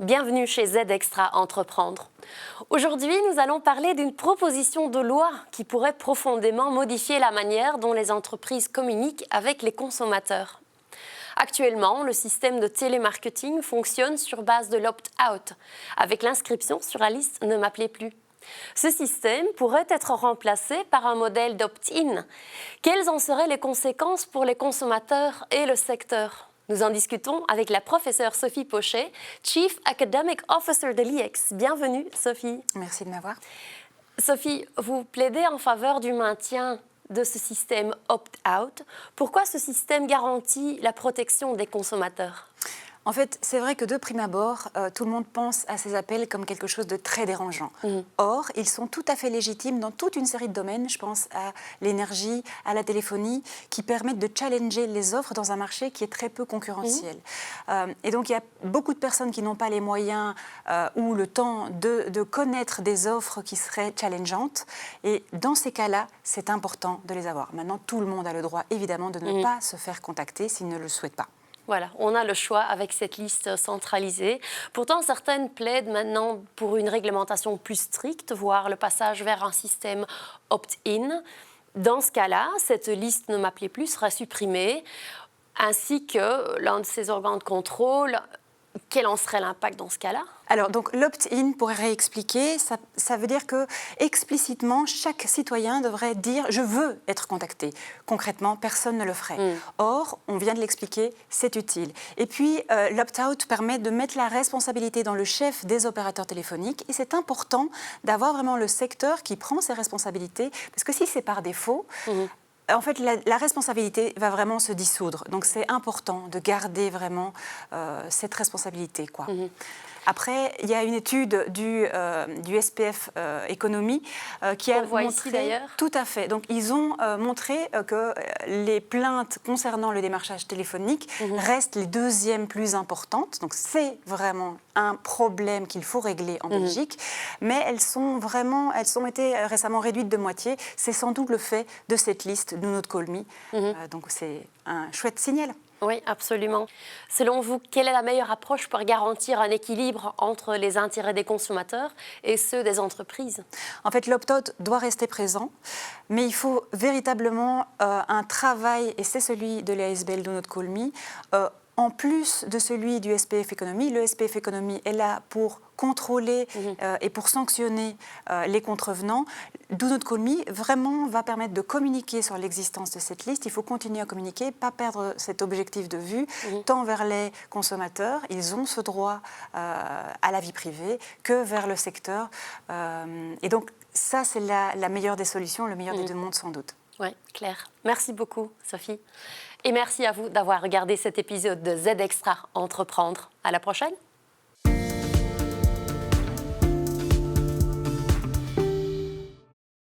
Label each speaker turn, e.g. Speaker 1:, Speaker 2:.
Speaker 1: Bienvenue chez Z Extra Entreprendre. Aujourd'hui, nous allons parler d'une proposition de loi qui pourrait profondément modifier la manière dont les entreprises communiquent avec les consommateurs. Actuellement, le système de télémarketing fonctionne sur base de l'opt-out, avec l'inscription sur la liste Ne m'appelez plus. Ce système pourrait être remplacé par un modèle d'opt-in. Quelles en seraient les conséquences pour les consommateurs et le secteur ? Nous en discutons avec la professeure Sophie Pochet, Chief Academic Officer de l'IEX. Bienvenue, Sophie.
Speaker 2: Merci de m'avoir.
Speaker 1: Sophie, vous plaidez en faveur du maintien de ce système opt-out. Pourquoi ce système garantit la protection des consommateurs ?
Speaker 2: En fait, c'est vrai que de prime abord, tout le monde pense à ces appels comme quelque chose de très dérangeant. Or, ils sont tout à fait légitimes dans toute une série de domaines. Je pense à l'énergie, à la téléphonie, qui permettent de challenger les offres dans un marché qui est très peu concurrentiel. Et donc, il y a beaucoup de personnes qui n'ont pas les moyens ou le temps de connaître des offres qui seraient challengeantes. Et dans ces cas-là, c'est important de les avoir. Maintenant, tout le monde a le droit, évidemment, de ne pas se faire contacter s'il ne le souhaite pas.
Speaker 1: Voilà, on a le choix avec cette liste centralisée. Pourtant, certaines plaident maintenant pour une réglementation plus stricte, voire le passage vers un système opt-in. Dans ce cas-là, cette liste Ne m'appelez plus sera supprimée, ainsi que l'un de ces organes de contrôle. Quel en serait l'impact dans ce cas-là ?
Speaker 2: Alors, donc, l'opt-in, pour réexpliquer, ça veut dire que explicitement, chaque citoyen devrait dire « je veux être contacté ». Concrètement, personne ne le ferait. Or, on vient de l'expliquer, c'est utile. Et puis, l'opt-out permet de mettre la responsabilité dans le chef des opérateurs téléphoniques. Et c'est important d'avoir vraiment le secteur qui prend ses responsabilités, parce que si c'est par défaut... En fait, la responsabilité va vraiment se dissoudre. Donc, c'est important de garder vraiment cette responsabilité, quoi. Après, il y a une étude du SPF Économie qui a montré...
Speaker 1: ici, d'ailleurs.
Speaker 2: Tout à fait. Donc, ils ont montré que les plaintes concernant le démarchage téléphonique restent les deuxièmes plus importantes. Donc, c'est vraiment un problème qu'il faut régler en Belgique. Mais elles ont été récemment réduites de moitié. C'est sans doute le fait de cette liste Do Not Call Me. Donc, c'est un chouette signal.
Speaker 1: Oui, absolument. Selon vous, quelle est la meilleure approche pour garantir un équilibre entre les intérêts des consommateurs et ceux des entreprises ?
Speaker 2: En fait, l'opt-out doit rester présent, mais il faut véritablement un travail, et c'est celui de l'ASBL Do Not Call Me, en plus de celui du SPF Économie. Le SPF Économie est là pour contrôler et pour sanctionner les contrevenants. Do Not Call Me vraiment va permettre de communiquer sur l'existence de cette liste. Il faut continuer à communiquer, pas perdre cet objectif de vue, tant vers les consommateurs, ils ont ce droit à la vie privée, que vers le secteur. Et donc ça, c'est la meilleure des solutions, le meilleur des deux mondes sans doute.
Speaker 1: Oui, clair. Merci beaucoup, Sophie. Et merci à vous d'avoir regardé cet épisode de Z Extra Entreprendre. À la prochaine.